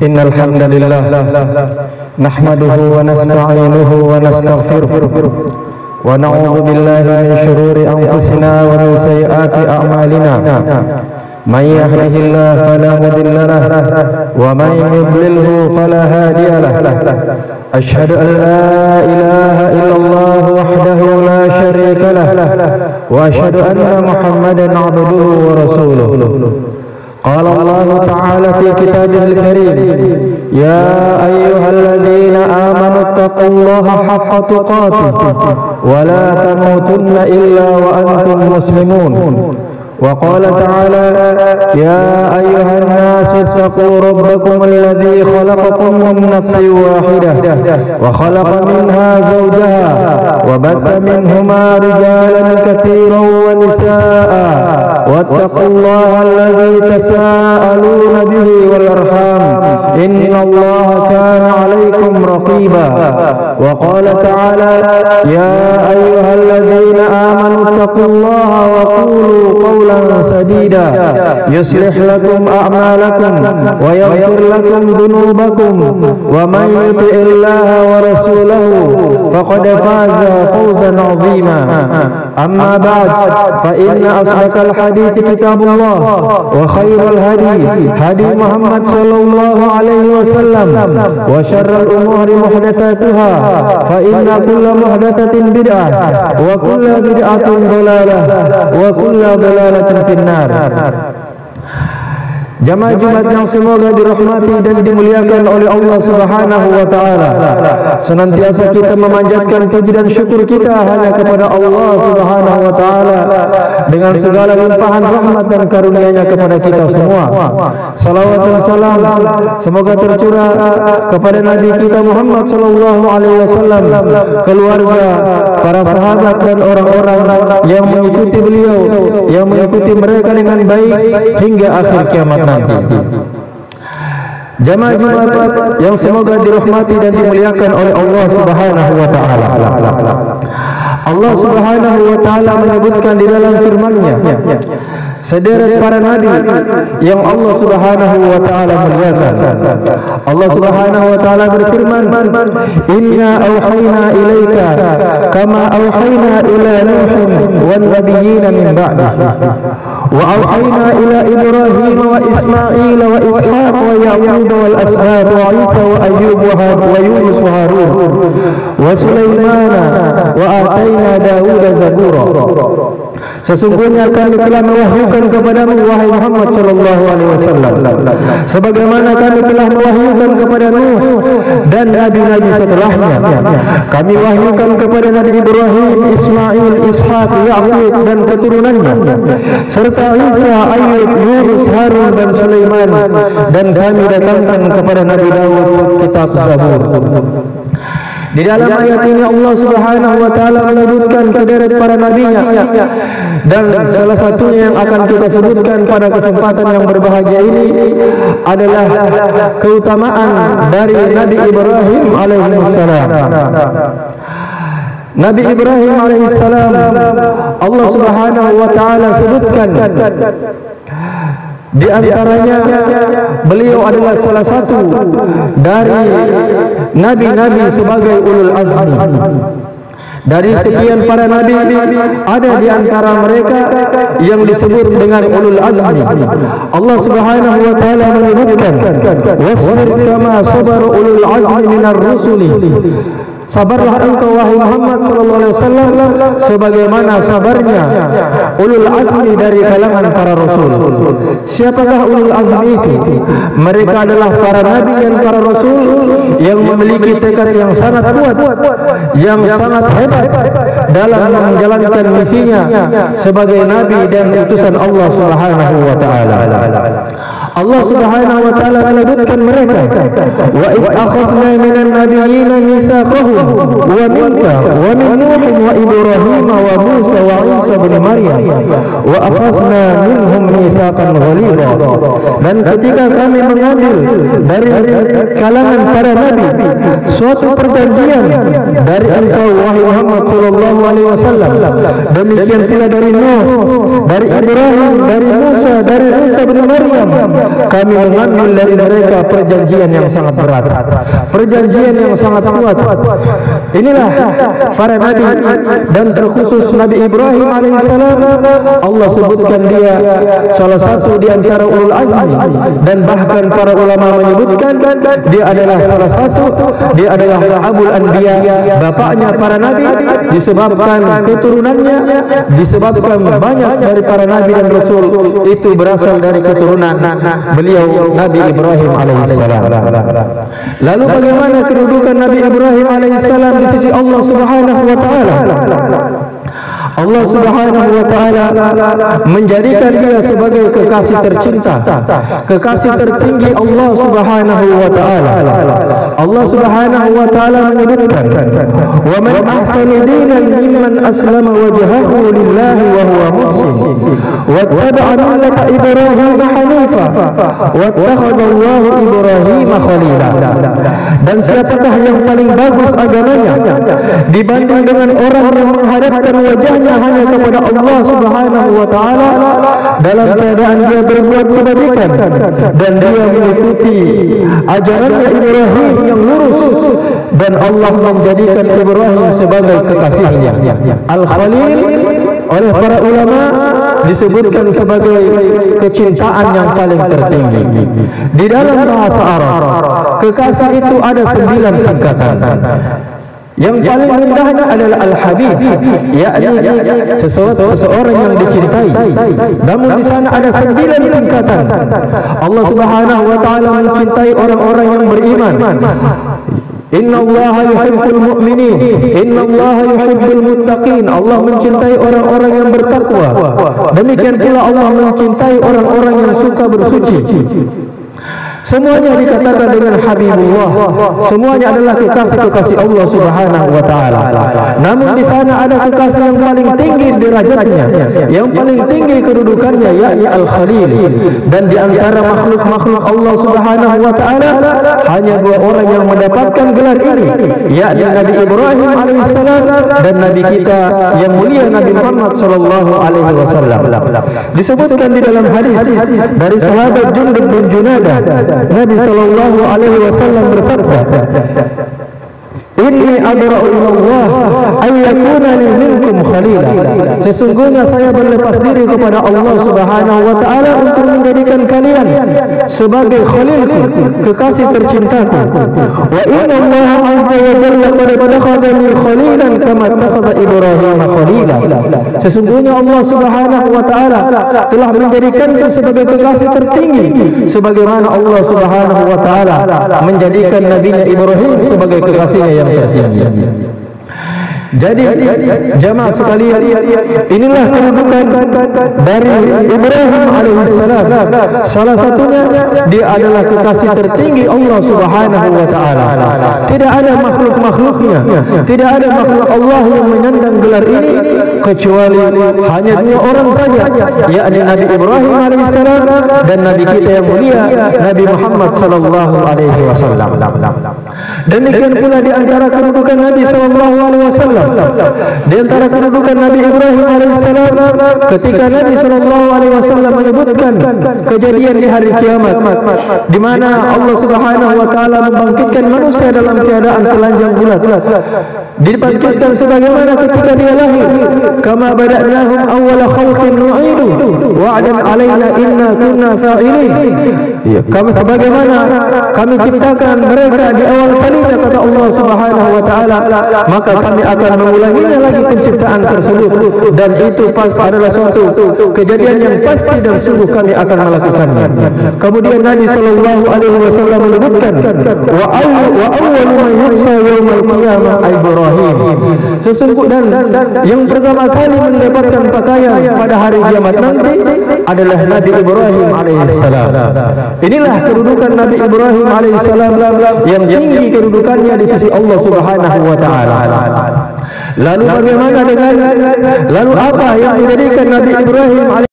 إن الحمد لله نحمده ونستعينه ونستغفره ونعوذ بالله من شرور أنفسنا ومن سيئات أعمالنا من يهده الله فلا مضل له ومن يضلله فلا هادي له أشهد أن لا إله إلا الله وحده لا شريك له وأشهد أن محمدا عبده ورسوله. قال الله تعالى في كتابه الكريم: يا أيها الذين آمنوا اتقوا الله حق تقاته ولا تموتن إلا وأنتم مسلمون. وقال تعالى: يا أيها الناس اتقوا ربكم الذي خلقكم من نفس واحدة وخلق منها زوجها وبث منهما رجالا كثيرا ونساء واتقوا الله الذي تساءلون به والأرحام إن الله كان عليكم رقيبا. وقال تعالى: يا أيها الذين آمنوا اتقوا الله وقولوا قولا سديدا يصلح لكم أعمالكم ويغفر لكم ذنوبكم ومن يطع الله ورسوله فقد فاز فوزا عظيما. أما بعد، فإن أصدق الحديث كتاب الله وخير الهدي هدي محمد صلى الله عليه وسلم وشر الأمور محدثاتها فإن كل محدثة بدعة وكل بدعة ضلالة وكل ضلالة finnar. Jamaah Jumat yang semoga dirahmati dan dimuliakan oleh Allah Subhanahu wa taala. Senantiasa kita memanjatkan puji dan syukur kita hanya kepada Allah Subhanahu wa taala dengan segala limpahan rahmat dan karunia-Nya kepada kita semua. Salawat dan salam semoga tercurah kepada Nabi kita Muhammad sallallahu alaihi wasallam, keluarga, para sahabat dan orang-orang yang mengikuti beliau, yang mengikuti mereka dengan baik hingga akhir kiamat nanti. Jamaah Jumat yang semoga dirahmati dan dimuliakan oleh Allah Subhanahu wa taala. Allah Subhanahu wa taala menyebutkan di dalam firman-Nya sederet para nabi yang Allah Subhanahu wa taala muliakan. Allah Subhanahu wa taala berfirman: "Inna auhayna ilaika kama auhayna ila Nuhin wan nabiyyin min ba'dihi wa auhayna ila Ibrahim wa Ismail wa Ishaq wa Yaqub wal asbab wa Isa wa Ayyub wa Yunus wa Harun wa Sulaiman wa atayna Daud zabura." Sesungguhnya kami telah mewahyukan kepadamu wahai Muhammad sallallahu alaihi wasallam sebagaimana kami telah mewahyukan kepada Nuh dan nabi-nabi setelahnya. Kami wahyukan kepada Nabi Ibrahim, Ismail, Ishaq, Yaqub dan keturunannya serta Isa, Ayyub, Yunus, Harun dan Sulaiman, dan kami datangkan kepada Nabi Daud kitab Zabur. Di dalam ayat ini Allah Subhanahu wa taala menyebutkan sederet para nabinya, dan salah satunya yang akan kita sebutkan pada kesempatan yang berbahagia ini adalah keutamaan dari Nabi Ibrahim alaihissalam. Nabi Ibrahim alaihissalam Allah Subhanahu wa taala sebutkan di antaranya beliau adalah salah satu dari nabi-nabi sebagai ulul azmi. Dari sekian para nabi ada di antara mereka yang disebut dengan ulul azmi. Allah Subhanahu wa taala menyebutkan: "Wasbir kama sabara ulul azmi minar rusuli." Sabarlah engkau wahai Muhammad sallallahu alaihi wasallam sebagaimana sabarnya ulul azmi dari kalangan para rasul. Siapakah ulul azmi itu? Mereka adalah para nabi dan para rasul yang memiliki tekad yang sangat kuat, yang sangat hebat dalam menjalankan misinya sebagai nabi dan utusan Allah Subhanahu wa taala. Allah Subhanahu wa taala menyebutkan mereka wa id akhadna minan nabiyyin mitsaqahum wa minka wa min Nuh wa Ibrahim wa Musa wa Isa bin Maryam wa akhadna minhum mitsaqan ghalidha. Dan ketika kami mengambil dari kalangan para nabi suatu perjanjian dari engkau wahai Muhammad sallallahu alaihi wasallam, demikian pula dari Nuh, dari Ibrahim, dari Musa, dari Isa bin Maryam, kami mengambil dari mereka perjanjian yang sangat berat, perjanjian yang sangat kuat. Inilah para nabi, dan terkhusus Nabi Ibrahim alaihissalam, Allah sebutkan dia salah satu di antara ulul azmi, dan bahkan para ulama menyebutkan dia adalah salah satu, dia adalah abul anbiya, bapaknya para nabi, disebabkan keturunannya, disebabkan banyak dari para nabi dan rasul itu berasal dari keturunan beliau Nabi Ibrahim alaihissalam. Lalu bagaimana kedudukan Nabi Ibrahim alaihissalam di sisi Allah Subhanahu wa taala? Allah Subhanahu wa taala menjadikan dia sebagai kekasih tercinta, kekasih tertinggi Allah Subhanahu wa taala. Allah Subhanahu wa taala menyebutkan, "Wa man ahsanu dinan mimman aslama wajhahu lillahi wa huwa muhsin wattaba'a millata Ibrahim hanifa wattakhadha Allahu Ibrahim khalila." Dan siapakah yang paling bagus agamanya dibanding dengan orang yang menghadapkan wajahnya hanya kepada Allah Subhanahu wa taala dalam keadaan dia berbuat kebajikan dan dia mengikuti ajarannya Ibrahim yang lurus, dan Allah menjadikan Ibrahim sebagai kekasihnya. Al-Khalil oleh para ulama disebutkan sebagai kecintaan yang paling tertinggi. Di dalam bahasa Arab, kekasih itu ada 9 tingkatan. Yang paling rendahnya adalah al-habib, yakni seseorang yang dicintai. Namun di sana ada 9 tingkatan. Allah Subhanahu wa taala mencintai orang-orang yang beriman. Inna Allaha yuhibbul mu'minin, Inna Allaha yuhibbul muttaqin. Allah mencintai orang-orang yang bertakwa. Demikian pula Allah mencintai orang-orang yang suka bersuci. Semuanya dikatakan dengan Habibullah, semuanya adalah kekasih-kekasih Allah Subhanahu wa taala. Namun di sana ada kekasih yang paling tinggi derajatnya, yang paling tinggi kedudukannya, yakni Al-Khalil. Dan di antara makhluk-makhluk Allah Subhanahu wa taala hanya 2 orang yang mendapatkan gelar ini, yakni Nabi Ibrahim alaihissalam dan Nabi kita yang mulia Nabi Muhammad sallallahu alaihi wasallam. Disebutkan di dalam hadis dari sahabat Jundub bin Junadah, Nabi sallallahu alaihi wasallam bersabda, "Inni adra'u ilallah an yakuna li minkum khalila." Sesungguhnya saya berlepas diri kepada Allah Subhanahu wa taala untuk menjadikan kalian sebagai khalilku, kekasih tercintaku. Wa inna Allah azza wa jalla qad takhadani khalilan kama takhadha Ibrahim khalila. Sesungguhnya Allah Subhanahu wa taala telah menjadikanku sebagai kekasih tertinggi, sebagaimana Allah Subhanahu wa taala menjadikan nabinya Ibrahim sebagai kekasihnya yang tertinggi. Jadi jamaah sekalian, inilah kedudukan dari Ibrahim alaihissalam. Salah satunya dia adalah kekasih tertinggi Allah Subhanahu wa taala. Tidak ada makhluk-makhluknya, tidak ada makhluk Allah yang menyandang gelar ini kecuali hanya 2 orang saja, yakni Nabi Ibrahim alaihissalam dan Nabi kita yang mulia Nabi Muhammad sallallahu alaihi wasallam. Demikian pula di antara kedudukan Nabi sallallahu alaihi wasallam, di antara kedudukan Nabi Ibrahim alaihissalam, ketika Nabi sallallahu alaihi wasallam menyebutkan kejadian di hari kiamat, di mana Allah Subhanahu wa taala membangkitkan manusia dalam keadaan telanjang bulat, dibangkitkan sebagaimana ketika dia lahir, kama bada'nahum awwala khalqin nu'idu wa'dan 'alaina inna kunna fa'ilin. Ya, kami sebagaimana kami ciptakan mereka di awal kalinya, kata Allah Subhanahu wa taala, maka kami akan mengulanginya lagi penciptaan tersebut, dan itu pasti adalah suatu kejadian yang pasti dan sungguh kami akan melakukannya. Kemudian Nabi sallallahu alaihi wasallam menyebutkan, wa awwalu man yuhsa yaumil qiyamah Ibrahim. Sesungguhnya yang pertama kali mendapatkan pakaian pada hari kiamat nanti adalah Nabi Ibrahim alaihissalam. Inilah kedudukan Nabi Ibrahim alaihissalam yang tinggi kedudukannya di sisi Allah Subhanahu wa taala. Lalu bagaimana dengan apa yang menjadikan Nabi Ibrahim alaihissalam